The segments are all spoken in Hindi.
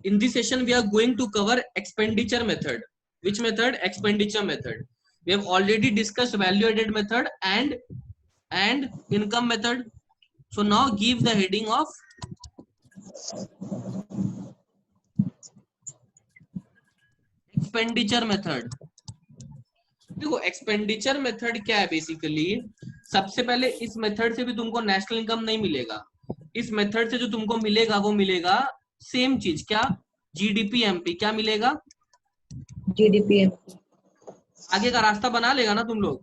In this session, we are going to cover expenditure method. Which method? Expenditure method. We have already discussed value added method and income method. So now give the heading of expenditure method. देखो एक्सपेंडिचर मेथड क्या है बेसिकली. सबसे पहले इस मेथड से भी तुमको नेशनल इनकम नहीं मिलेगा. इस मेथड से जो तुमको मिलेगा वो मिलेगा सेम चीज. क्या? GDP MP. क्या मिलेगा? GDP MP. आगे का रास्ता बना लेगा ना तुम लोग.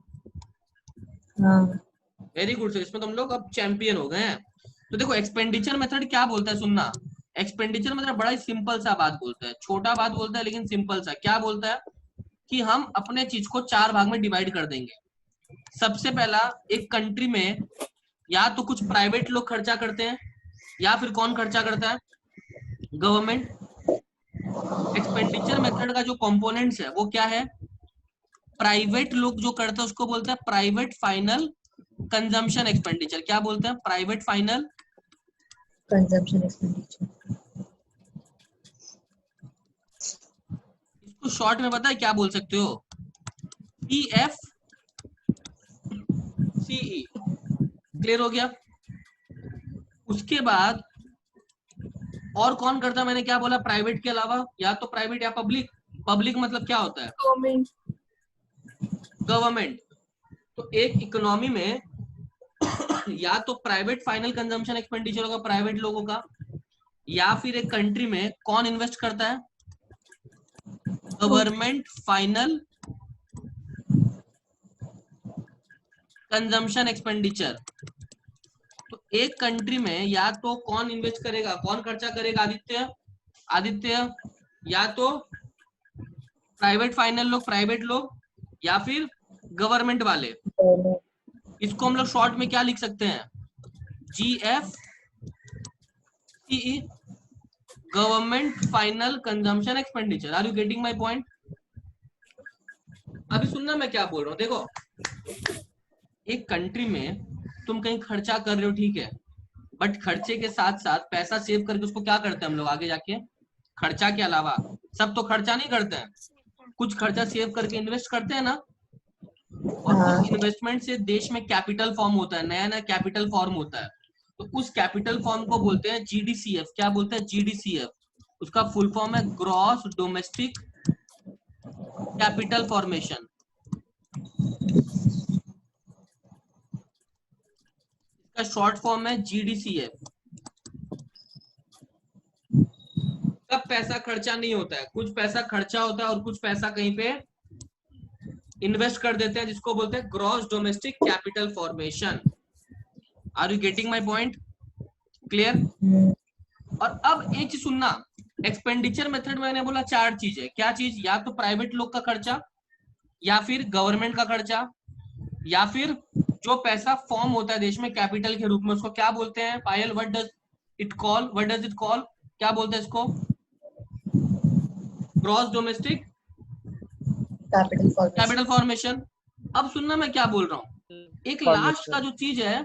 हाँ. Very good. सर इसमें तुम लोग अब चैंपियन हो गए हैं. तो देखो एक्सपेंडिचर मेथड क्या बोलता है, सुनना. एक्सपेंडिचर मेथड बड़ा ही सिंपल सा बात बोलता है, छोटा बात बोलता है लेकिन सिंपल सा. क्या बोलता है कि हम अपने चीज को 4 भाग में डिवाइड कर देंगे. सबसे पहला, एक कंट्री में या तो कुछ प्राइवेट लोग खर्चा करते हैं या फिर कौन खर्चा करता है? गवर्नमेंट. एक्सपेंडिचर मेथड का जो कंपोनेंट्स है वो क्या है? प्राइवेट लोग जो करते हैं उसको बोलते हैं प्राइवेट फाइनल कंजम्पशन एक्सपेंडिचर. क्या बोलते हैं? Private final consumption expenditure. इसको शॉर्ट में पता है क्या बोल सकते हो? PFCE. क्लियर हो गया? उसके बाद और कौन करता है? मैंने क्या बोला? प्राइवेट के अलावा या तो प्राइवेट या पब्लिक. पब्लिक मतलब क्या होता है? गवर्नमेंट. गवर्नमेंट. तो एक इकोनॉमी में या तो प्राइवेट फाइनल कंजम्पशन एक्सपेंडिचर होगा प्राइवेट लोगों का, या फिर एक कंट्री में कौन इन्वेस्ट करता है? Government final consumption expenditure. तो एक कंट्री में या तो कौन इन्वेस्ट करेगा, कौन खर्चा करेगा? आदित्य. या तो प्राइवेट फाइनल लोग, प्राइवेट लोग, या फिर गवर्नमेंट वाले. इसको हम लोग शॉर्ट में क्या लिख सकते हैं? GFCE. Government final consumption expenditure. Are you getting my point? अभी सुनना मैं क्या बोल रहा हूँ. देखो एक कंट्री में तुम कहीं खर्चा कर रहे हो, ठीक है, बट खर्चे के साथ साथ पैसा सेव करके उसको क्या करते हैं हम लोग आगे जाके? खर्चा के अलावा सब तो खर्चा नहीं करते हैं, कुछ खर्चा सेव करके इन्वेस्ट करते हैं ना. और उस इन्वेस्टमेंट से देश में कैपिटल फॉर्म होता है, नया नया कैपिटल फॉर्म होता है. तो उस कैपिटल फॉर्म को बोलते हैं GDCF. क्या बोलते हैं? GDCF. उसका फुल फॉर्म है ग्रॉस डोमेस्टिक कैपिटल फॉर्मेशन. इसका शॉर्ट फॉर्म है GDCF. सब पैसा खर्चा नहीं होता है, कुछ पैसा खर्चा होता है और कुछ पैसा कहीं पे इन्वेस्ट कर देते हैं, जिसको बोलते हैं gross domestic capital formation. Are you getting my point? Clear? और अब एक चीज सुनना, एक्सपेंडिचर मेथड में मैंने बोला 4 चीज है. क्या चीज? या तो प्राइवेट लोग का खर्चा, या फिर गवर्नमेंट का खर्चा, या फिर जो पैसा फॉर्म होता है देश में कैपिटल के रूप में, उसको क्या बोलते हैं? पायल, व्हाट डज इट कॉल? क्या बोलते हैं इसको? Gross domestic capital formation. अब सुनना मैं क्या बोल रहा हूँ. एक लास्ट का जो चीज है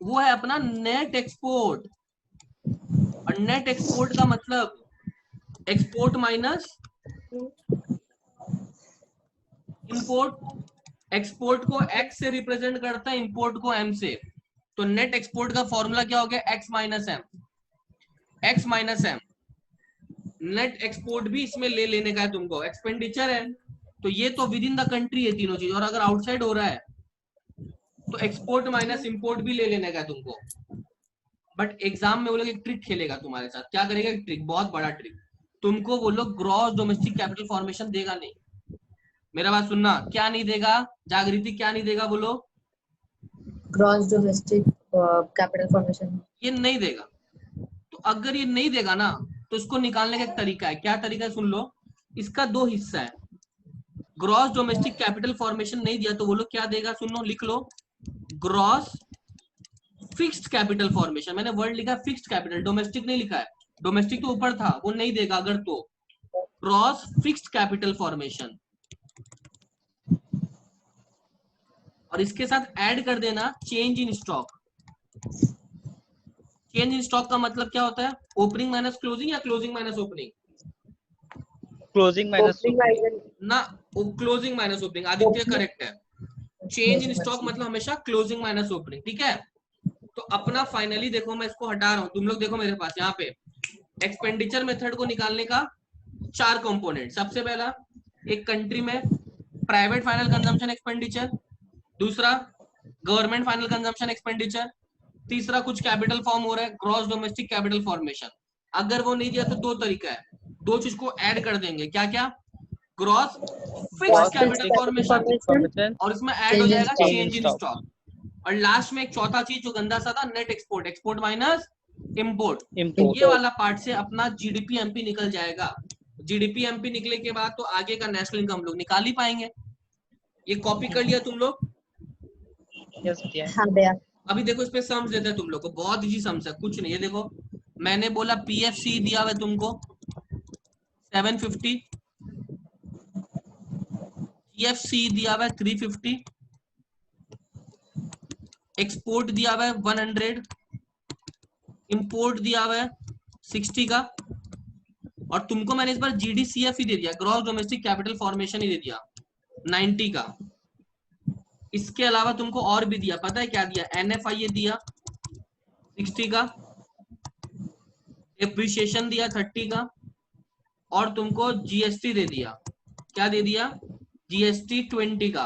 वो है अपना नेट एक्सपोर्ट. और नेट एक्सपोर्ट का मतलब एक्सपोर्ट माइनस इंपोर्ट. एक्सपोर्ट को X से रिप्रेजेंट करता है, इंपोर्ट को M से. तो नेट एक्सपोर्ट का फॉर्मूला क्या हो गया? X minus M. Net export भी इसमें ले लेने का है तुमको. एक्सपेंडिचर है तो ये तो विद इन द कंट्री है तीनों चीज, और अगर आउटसाइड हो रहा है तो एक्सपोर्ट माइनस इंपोर्ट भी ले लेने का है तुमको. बट एग्जाम में वो लोग एक ट्रिक खेलेगा तुम्हारे साथ. क्या करेगा? एक ट्रिक, बहुत बड़ा ट्रिक. तुमको वो लोग ग्रॉस डोमेस्टिक कैपिटल फॉर्मेशन देगा नहीं. मेरा बात सुनना, क्या नहीं देगा? जागृति, क्या नहीं देगा बोलो? ग्रॉस डोमेस्टिक कैपिटल फॉर्मेशन ये नहीं देगा. तो अगर ये नहीं देगा ना तो इसको निकालने का एक तरीका है. क्या तरीका है? सुन लो. इसका 2 हिस्सा है. ग्रॉस डोमेस्टिक कैपिटल फॉर्मेशन नहीं दिया तो वो लोग क्या देगा? सुन लो, लिख लो. Gross fixed capital formation. मैंने वर्ड लिखा फिक्स्ड कैपिटल, डोमेस्टिक नहीं लिखा है. डोमेस्टिक तो ऊपर था, वो नहीं देगा अगर तो. Gross fixed capital formation. और इसके साथ ऐड कर देना change in stock. Change in stock का मतलब क्या होता है? ओपनिंग माइनस क्लोजिंग या क्लोजिंग माइनस ओपनिंग? Closing minus Opening opening. ना, closing minus opening. Aditya correct है। चेंज इन स्टॉक Closing मतलब हमेशा क्लोजिंग माइनस ओपनिंग, ठीक है। तो अपना फाइनली देखो, मैं इसको हटा रहा हूं, तुम लोग देखो मेरे पास यहाँ पे एक्सपेंडिचर मेथड को निकालने का 4 कंपोनेंट। सबसे पहला, एक कंट्री में प्राइवेट फाइनल कंजम्पशन एक्सपेंडिचर, दूसरा गवर्नमेंट फाइनल कंजम्पशन एक्सपेंडिचर, तीसरा कुछ कैपिटल फॉर्म हो रहा है, ग्रॉस डोमेस्टिक कैपिटल फॉर्मेशन। अगर वो नहीं दिया तो दो तरीका है, दो चीज को ऐड कर देंगे। क्या क्या? Gross fix capital formation, formation और इसमें ऐड हो Change in जाएगा stock. Change in stock. और लास्ट में एक चौथा चीज जो गंदा सा था, net export, export minus import. Import. ये वाला पार्ट से अपना जीडीपी एमपी निकल जाएगा। जीडीपी एमपी निकले के बाद तो आगे का नेशनल इनकम लोग निकाल ही पाएंगे। ये कॉपी कर लिया तुम लोग? यस भैया। हाँ भैया। अभी देखो इसमें सम्स देते हैं तुम लोग को, बहुत इजी सम्स है, कुछ नहीं है। देखो मैंने बोला पीएफसी दिया हुआ है तुमको 750, जीएफसी दिया हुआ है 350, एक्सपोर्ट दिया हुआ है 100, इंपोर्ट दिया हुआ है 60 का, और तुमको मैंने इस बार जीडीसीएफ ही दे दिया, ग्रॉस डोमेस्टिक कैपिटल फॉर्मेशन ही दे दिया 90 का। इसके अलावा तुमको और भी दिया, पता है क्या दिया? एनएफआईए दिया 60 का, एप्रिसिएशन दिया 30 का, और तुमको जीएसटी दे दिया। क्या दे दिया? जीएसटी 20 का।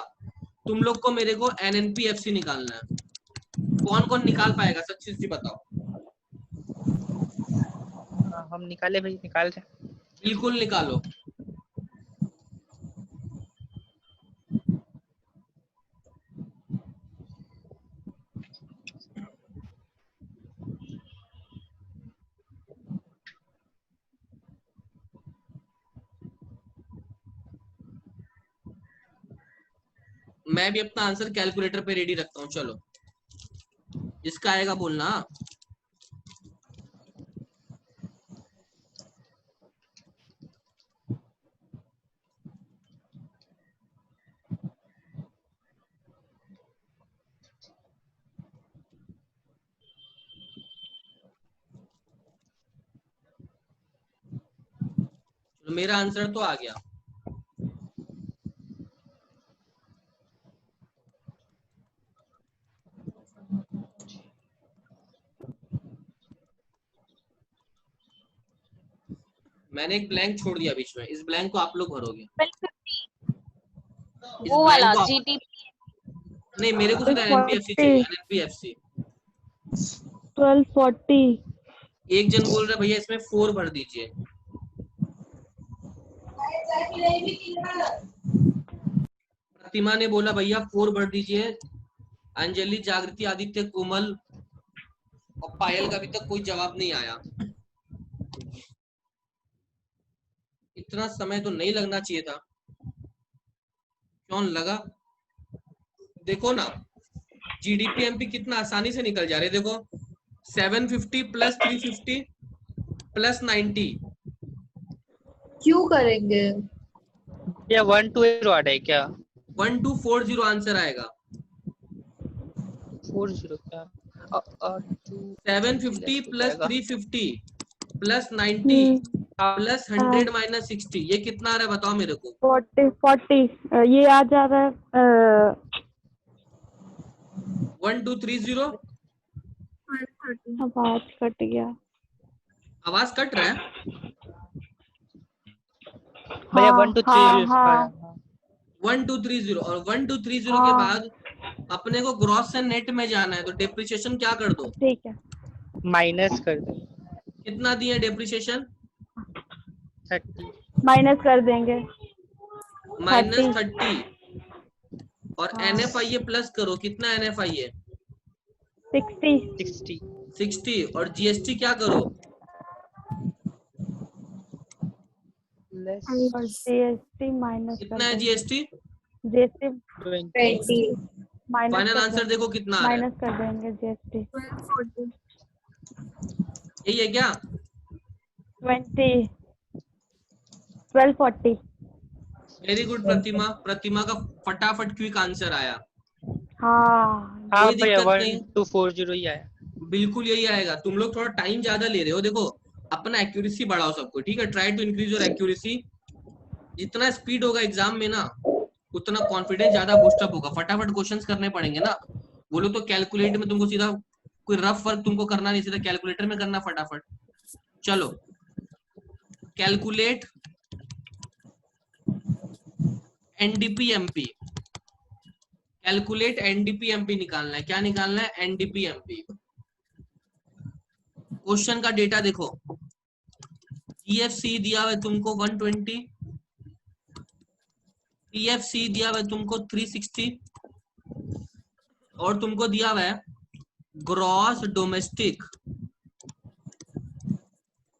तुम लोग को मेरे को एनएनपीएफसी निकालना है। कौन कौन निकाल पाएगा? सच्ची सच्ची बताओ। हम निकाले भाई, निकाल रहे। बिल्कुल निकालो। मैं भी अपना आंसर कैलकुलेटर पे रेडी रखता हूँ। चलो जिसका आएगा बोलना। मेरा आंसर तो आ गया। मैंने एक ब्लैंक छोड़ दिया बीच में, इस ब्लैंक को आप लोग भरोगे। 1250 वो वाला जीडीपी। नहीं, मेरे को सिर्फ एनएनपीएफसी चाहिए, एनएनपीएफसी। 1240। एक जन बोल रहा है भैया इसमें 4 भर दीजिए। प्रतिमा ने बोला भैया 4 भर दीजिए। अंजलि, जागृति, आदित्य, कोमल और पायल का अभी तक कोई जवाब नहीं आया। इतना समय तो नहीं लगना चाहिए था, क्यों लगा? देखो ना, जीडीपी एमपी कितना आसानी से निकल जा रहे। देखो 750 प्लस 350 प्लस 90। क्यों करेंगे? क्या 120 आ रहा है क्या? 1240 आंसर आएगा। 40 क्या? 750 प्लस 350 प्लस 90 प्लस 100 माइनस 60, ये कितना आ रहा है बताओ मेरे को? 40 ये आ जा रहा है 1230। आवाज कट गया। आवाज कट रहा है भैया 1230 हाँ। 1230। और 1230 के बाद अपने को ग्रॉस से नेट में जाना है, तो डेप्रिसिएशन क्या कर दो? ठीक है, माइनस कर दे। कितना दिए डेप्रिसिएशन? 30 माइनस कर देंगे। माइनस 30। और हाँ। एनएफआईए प्लस करो, कितना एनएफआईए? 60। 60। और जीएसटी क्या करो? जीएसटी माइनस कितना है GST? GST 20. Minus final answer देखो कितना आ रहा है। माइनस कर देंगे जीएसटी। यही है क्या? 1240। वेरी गुड प्रतिमा। प्रतिमा का फटाफट क्विक आंसर आया। हाँ हाँ कोई भैया दिक्कत नहीं, 1240 ही आया। बिल्कुल यही आएगा। तुम लोग थोड़ा टाइम ज्यादा ले रहे हो। देखो अपना एक्यूरेसी बढ़ाओ सबको, ठीक है? Try to increase your accuracy. जितना स्पीड होगा एग्जाम में ना, उतना कॉन्फिडेंस ज्यादा बूस्टअप होगा। फटाफट क्वेश्चंस करने पड़ेंगे ना। बोलो तो कैलकुलेट में तुमको सीधा कोई रफ वर्क तुमको करना नहीं, सीधा कैलकुलेटर में करना फटाफट। चलो कैलकुलेट एनडीपीएमपी, कैलकुलेट एनडीपीएमपी निकालना है। क्या निकालना है? एनडीपीएमपी। क्वेश्चन का डेटा देखो, जीएफसी दिया हुआ है तुमको 120, पीएफसी दिया हुआ है तुमको 360, और तुमको दिया हुआ है ग्रॉस डोमेस्टिक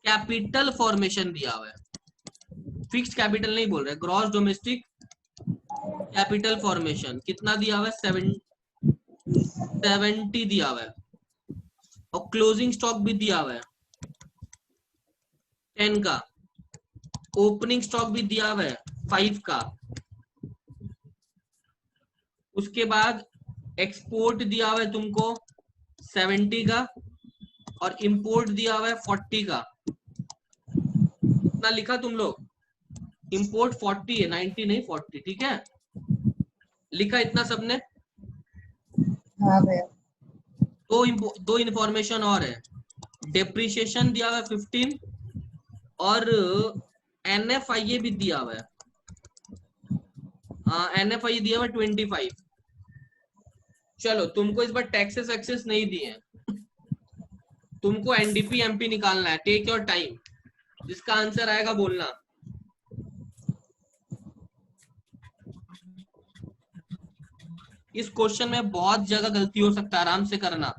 कैपिटल फॉर्मेशन दिया हुआ है। फिक्स्ड कैपिटल नहीं बोल रहे, ग्रॉस डोमेस्टिक कैपिटल फॉर्मेशन कितना दिया हुआ है? 70 दिया हुआ है। और क्लोजिंग स्टॉक भी दिया हुआ है 10 का। ओपनिंग स्टॉक भी दिया हुआ है 5 का। उसके बाद एक्सपोर्ट दिया हुआ है तुमको 70 का, और इंपोर्ट दिया हुआ है 40 का। कितना लिखा तुम लोग? इंपोर्ट 40 है, 90 नहीं 40, ठीक है? लिखा इतना सबने? हाँ भैया। दो इंफॉर्मेशन और है। डेप्रिसिएशन दिया हुआ है 15, और एनएफआईए भी दिया हुआ है। एनएफआईए दिया हुआ है 25। चलो तुमको इस बार टैक्सेस एक्सेस नहीं दिए, तुमको एनडीपी एमपी निकालना है। टेक योर टाइम, जिसका आंसर आएगा बोलना। इस क्वेश्चन में बहुत जगह गलती हो सकता है, आराम से करना।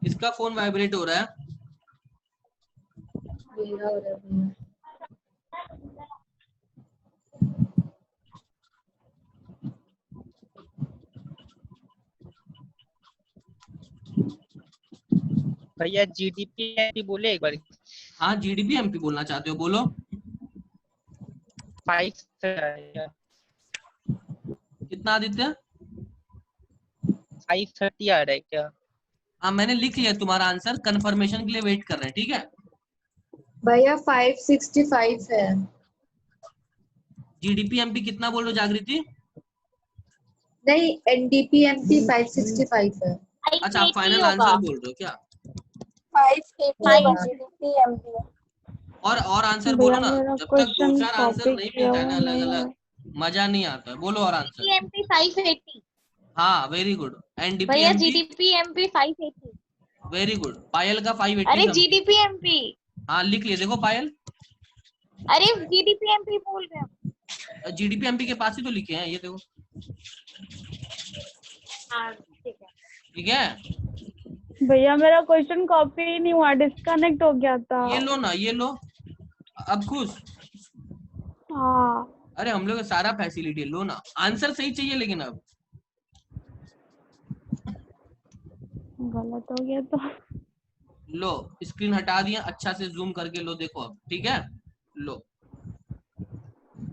इसका फोन वाइब्रेट हो रहा है। मेरा हो रहा है भैया। भैया जीडीपी बोले एक बार। हाँ जीडीपी एमपी बोलना चाहते हो, बोलो। 5 कितना आदित्य? 530 आ रहा है क्या? हाँ मैंने लिख लिया तुम्हारा आंसर, कंफर्मेशन के लिए वेट कर रहे हैं, ठीक है? भैया 565 है। जीडीपी एमपी कितना बोल रहे हो जागृति? नहीं, एनडीपीएमपी 565 है। अच्छा आप फाइनल आंसर बोल रहे हो क्या? 580 और आंसर भैया बोलो ना। मेरा जब तक क्वेश्चन 2-4 आंसर कॉपी नहीं किया मिलता है ना हुआ अलग नहीं है। अलग, मजा नहीं आता है। बोलो और आंसर। जीडीपी 580। हाँ वेरी गुड। एनडीपी भैया MP GDP MP 580। Very good. Payal का 580 अरे समथिंग। जीडीपी एमपी, हाँ लिख लिए, देखो पायल अरे जीडीपी एमपी बोल रहे हैं। जीडीपी एमपी के पास ही तो लिखे हैं, ये देखो। हाँ ठीक है। ठीक है, भैया मेरा क्वेश्चन कॉपी ही नहीं हुआ, डिस्कनेक्ट हो गया था। ये लो ना, ये लो। अब खुश? हाँ अरे हम लोग सारा फैसिलिटी लो ना। आंसर सही चाहिए लेकिन अब गलत हो गया तो। लो, स्क्रीन हटा दिया, अच्छा से जूम करके लो, देखो अब ठीक है। लो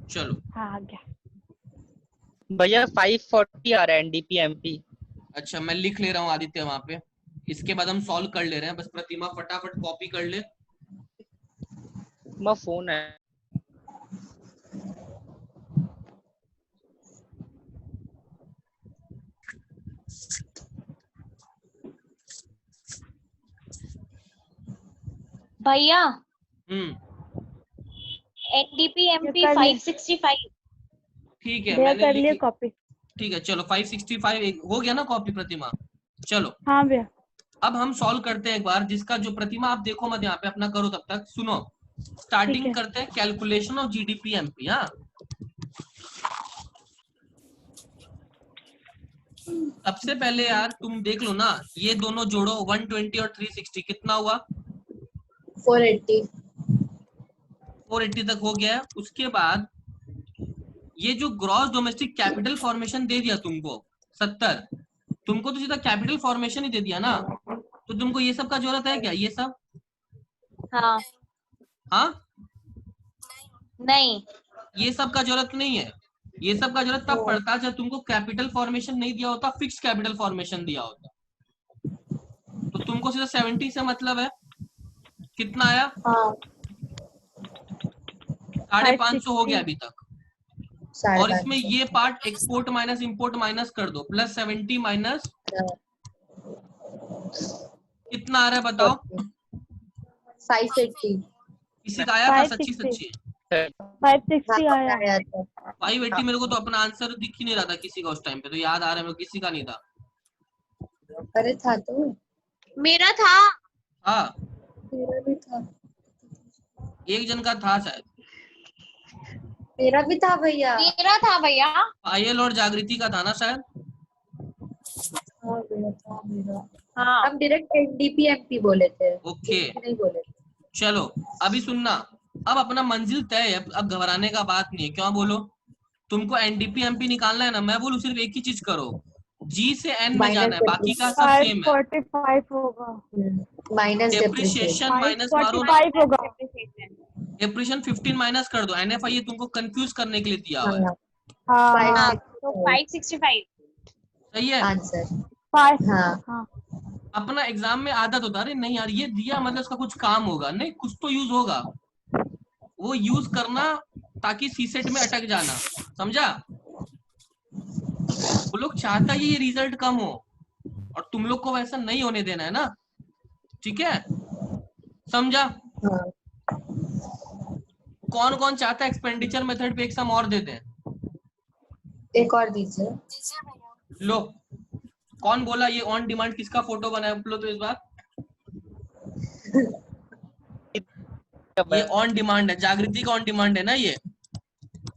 चलो। हाँ आ गया। भैया 540 आ रहा है एनडीपी। अच्छा मैं लिख ले रहा हूँ आदित्य वहां पे। इसके बाद हम सॉल्व कर ले रहे हैं। बस प्रतिमा फटाफट कॉपी कर ले। मैं फोन है। भैया एनडीपी एमपी ये कर ली। 565। ठीक है भैया मैंने कर लिए लिख। कॉपी। ठीक है चलो 565 हो गया ना कॉपी प्रतिमा? चलो हाँ भैया। अब हम सॉल्व करते हैं एक बार। जिसका जो प्रतिमा आप देखो मत यहाँ पे, अपना करो तब तक। सुनो, ठीक स्टार्टिंग है। करते हैं कैलकुलेशन ऑफ जीडीपी एमपी। हाँ सबसे पहले यार तुम देख लो ना, ये दोनों जोड़ो 120 और 360 कितना हुआ? 480। 480 तक हो गया है। उसके बाद ये जो ग्रॉस डोमेस्टिक कैपिटल फॉर्मेशन दे दिया तुमको 70, तुमको तो सीधा कैपिटल फॉर्मेशन ही दे दिया ना, तो तुमको ये सब का जरूरत है क्या? ये सब? हाँ हाँ, नहीं ये सब का जरूरत नहीं है। ये सब का जरूरत तब पड़ता जब तुमको कैपिटल फॉर्मेशन नहीं दिया होता, फिक्स कैपिटल फॉर्मेशन दिया होता। तो तुमको सीधा 70 से मतलब है। कितना आया? हाँ 550 हो गया अभी तक। और इसमें 550। ये part export minus import minus कर दो, प्लस 70 माइनस कितना आ रहा है बताओ? 580। किसी का आया था सच्ची सच्ची? 560 आया। 580 मेरे को तो अपना आंसर दिख ही नहीं रहा था किसी का उस टाइम पे, तो याद आ रहा है मेरे को, किसी का नहीं था। अरे था तो, मेरा था। हाँ, मेरा भी था। एक जन का था शायद। मेरा भी था भैया। मेरा था भैया। पायल और जागृति का था ना शायद। हाँ मेरा था मेरा। हाँ हम डायरेक्ट एनडीपी एमपी बोले थे, ओके नहीं बोले थे। चलो अभी सुनना, अब अपना मंजिल तय है, अब घबराने का बात नहीं है। क्यों बोलो? तुमको एनडीपी एमपी निकालना है ना, मैं बोलूं सिर्फ एक ही चीज करो, जी से एन में जाना है, बाकी का सब सेम है। 545 होगा। माइनस डेप्रिसिएशन माइनस मारो ना, 545 होगा। डेप्रिसिएशन 15 माइनस कर दो। एनएफआई तुमको कंफ्यूज करने के लिए दिया हुआ है। हाँ हाँ तो 565। सही है। आंसर। 5। हाँ हाँ अपना एग्जाम में आदत होता है, अरे नहीं यार ये दिया मतलब उसका कुछ काम होगा, नहीं कुछ तो यूज होगा, वो यूज करना ताकि सीसेट में अटक जाना, समझा? वो लोग चाहता है ये रिजल्ट कम हो, और तुम लोग को वैसा नहीं होने देना है ना, ठीक है? समझा? हाँ। कौन कौन चाहता है एक्सपेंडिचर मेथड पे एक सम और दे दें? एक और दीजिए। लो, कौन बोला ये ऑन डिमांड किसका फोटो बनाया लो तो इस बार? ये ऑन डिमांड है, जागृति का ऑन डिमांड है ना ये।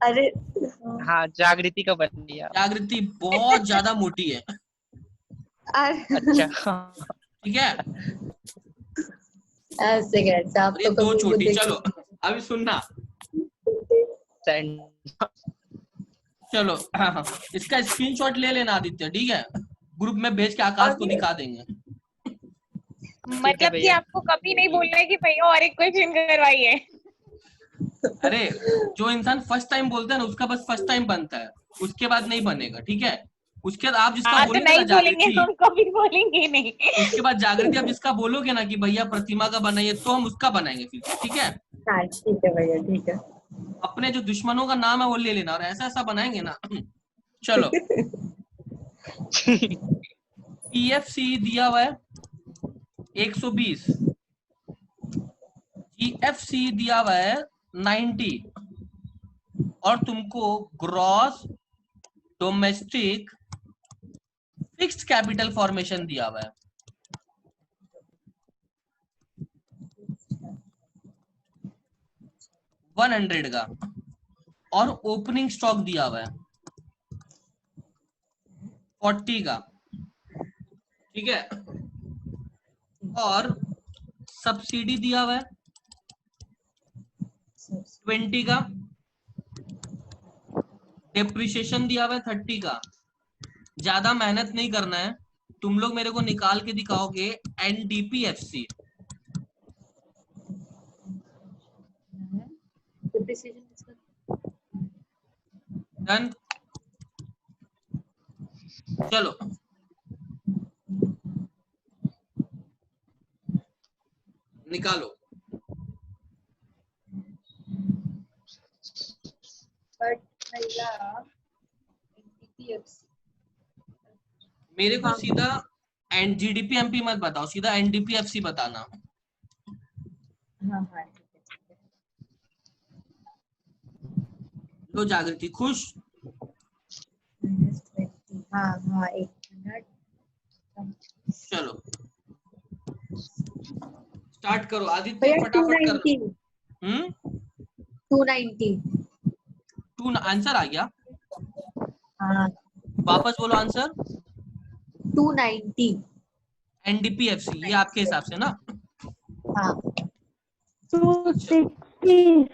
अरे हाँ जागृति का बन गया। जागृति बहुत ज्यादा मोटी है, अच्छा ठीक है? ऐसे कैसे आप और ये तो दो कभी छोटी। मुझे चलो अभी सुनना, सेंड चलो हाँ हाँ, इसका स्क्रीनशॉट ले लेना आदित्य, ठीक है? ग्रुप में भेज के आकाश को दिखा देंगे। मतलब कि भैया। आपको कभी नहीं बोलना है कि भैया और एक क्वेश्चन करवाइए। अरे जो इंसान फर्स्ट टाइम बोलता है ना, उसका बस फर्स्ट टाइम बनता है, उसके बाद नहीं बनेगा, ठीक है? उसके बाद आप जिसका हाँ तो बोलेंगे ना नहीं बोलेंगे, जागृति, हम कभी बोलेंगे नहीं। उसके बाद जागृति आप जिसका बोलोगे ना कि भैया प्रतिमा का बनाइए, तो हम उसका बनाएंगे फिर, ठीक है? हाँ ठीक है भैया ठीक है। अपने जो दुश्मनों का नाम है वो ले लेना, और ऐसा ऐसा बनाएंगे ना। चलो पीएफसी दिया हुआ है 120, जीएफसी दिया हुआ है 90, और तुमको gross domestic fixed capital formation दिया हुआ है 100 का, और ओपनिंग स्टॉक दिया हुआ है 40 का, ठीक है? और सब्सिडी दिया हुआ है 20 का, डेप्रिसिएशन दिया हुआ है 30 का। ज्यादा मेहनत नहीं करना है, तुम लोग मेरे को निकाल के दिखाओगे एनडीपीएफसी। डन? चलो निकालो। बट भैया एनडीपीएफसी। मेरे को सीधा जीडीपी एमपी मत बताओ, सीधा एनडीपीएफसी बताना। हाँ हाँ ठीक है। लो जागृति, खुश? -20। हाँ हाँ 1 मिनट। चलो स्टार्ट करो आदित्य, भैया फटाफट कर। 290। 2 आंसर आ गया? हाँ वापस बोलो आंसर। 290। एनडीपीएफसी ये आपके हिसाब से ना? हाँ 260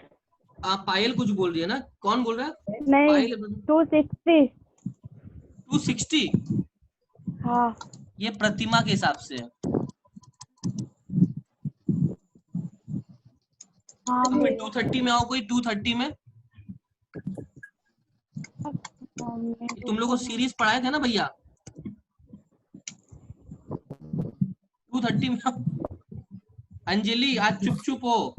आप पायल कुछ बोल रही है ना? कौन बोल रहा है? नहीं पायल 260 260 हाँ ये प्रतिमा के हिसाब से है। हाँ अब मैं 230 में आओ, कोई 230 में तुम लोग को सीरीज पढ़ाए थे ना भैया? 230 में आओ। अंजलि आज चुप चुप हो।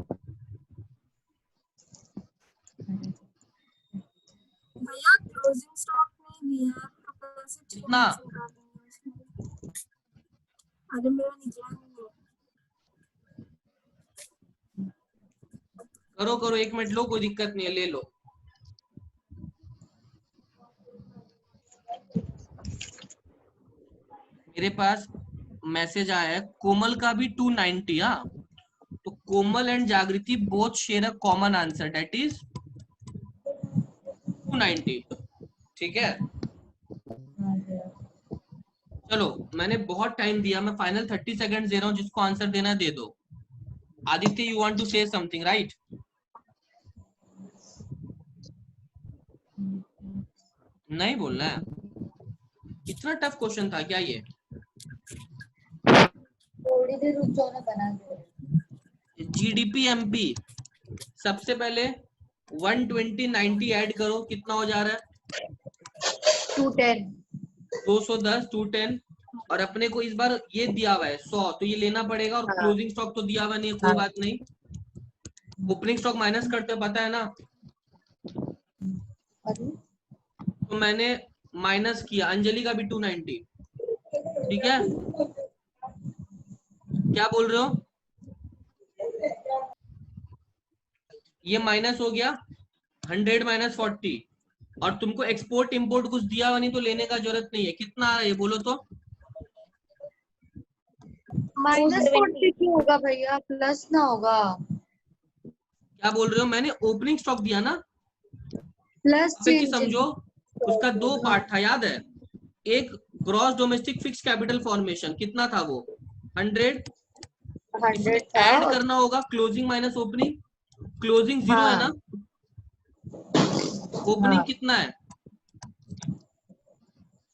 भैया क्लोजिंग स्टॉक नहीं दिया है तो कैसे कितना? अरे मेरा निकला नहीं है। करो करो, 1 मिनट लो, कोई दिक्कत नहीं है, ले लो। मेरे पास मैसेज आया है, कोमल का भी 290। हाँ, तो कोमल एंड जागृति both share a common answer, that is 290। ठीक है, हाँ भैया। चलो मैंने बहुत टाइम दिया, मैं फाइनल 30 सेकंड दे रहा हूँ, जिसको आंसर देना दे दो। Aditya, you want to say something right? नहीं बोलना है? इतना टफ क्वेश्चन था क्या ये? थोड़ी देर रुक जाओ ना, बना दे। जीडीपी एमपी सबसे पहले 120 90 ऐड करो, कितना हो जा रहा है? 210। 210 210। और अपने को इस बार ये दिया हुआ है 100, तो ये लेना पड़ेगा। और हाँ। क्लोजिंग स्टॉक तो दिया हुआ नहीं है, कोई हाँ। बात नहीं। ओपनिंग स्टॉक माइनस करते हो, पता है ना? अरे तो मैंने माइनस किया, अंजलि का भी 290। ठीक है, क्या बोल रहे हो? ये माइनस हो गया 100 माइनस 40। और तुमको एक्सपोर्ट इंपोर्ट कुछ दिया हुआ नहीं, तो लेने का जरूरत नहीं है। कितना आ रहा है ये बोलो तो? -40 क्यों होगा भैया, प्लस ना होगा? क्या बोल रहे हो? मैंने ओपनिंग स्टॉक दिया ना, प्लस अब कि चेंज। समझो उसका 2 पार्ट था, याद है? एक gross domestic fix capital formation, कितना था वो? 100। 100 था। ऐड करना होगा क्लोजिंग माइनस ओपनिंग। क्लोजिंग 0 है ना? ओपनिंग कितना है?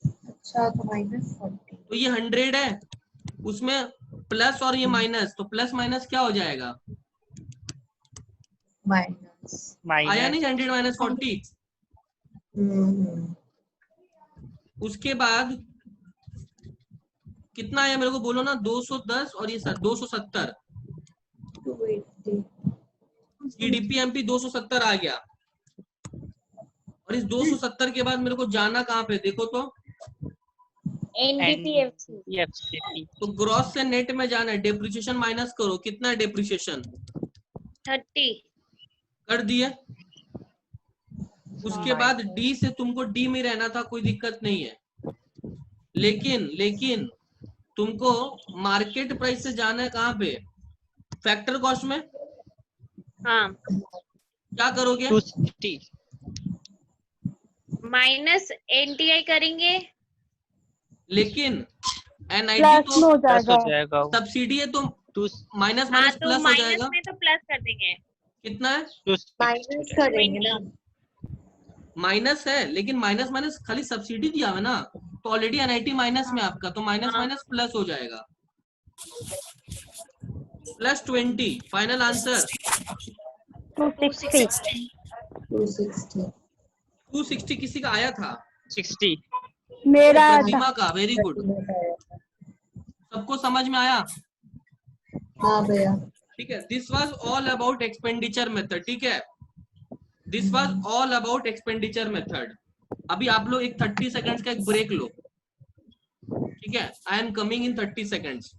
अच्छा, तो -40। तो ये 100 है, उसमें प्लस और ये माइनस, तो प्लस माइनस क्या हो जाएगा? माइनस। आया माइनस नहीं 100 माइनस 40? उसके बाद कितना आया मेरे को बोलो ना? 210 और ये 270। 280। जीडीपीएमपी 270 आ गया। और इस 270 के बाद मेरे को जाना कहाँ पे, देखो तो? एनडीपीएफसी। तो ग्रॉस से नेट में जाना है, डेप्रिसिएशन माइनस करो, कितना है डेप्रिसिएशन? 30। कर दिए। उसके बाद डी से तुमको डी में रहना था, कोई दिक्कत नहीं है। लेकिन तुमको मार्केट प्राइस से जाना है कहाँ पे? फैक्टर कॉस्ट में। हाँ, क्या करोगे? 260 माइनस एनटीआई करेंगे। लेकिन एनआईटी प्लस में तो हो प्लस हो जाएगा। जाएगा सब्सिडी है, तो टू माइनस हाँ, माइनस तो प्लस हो माइनस जाएगा। में तो प्लस कर देंगे। कितना है? माइनस करेंगे ना। माइनस है, लेकिन माइनस माइनस खाली सब्सिडी दिया है ना, तो ऑलरेडी एनआईटी माइनस में आपका, तो माइनस माइनस प्लस हो जाएगा। +20 फाइनल आंसर। 260 260। 260 किसी का आया था? 60 मेरा प्रतिमा का, वेरी गुड। सबको समझ में आया? हाँ भैया। ठीक है, this was all about expenditure method. ठीक है, this was all about expenditure method. अभी आप लोग एक 30 सेकंड्स का एक ब्रेक लो। ठीक है, I am coming in 30 seconds.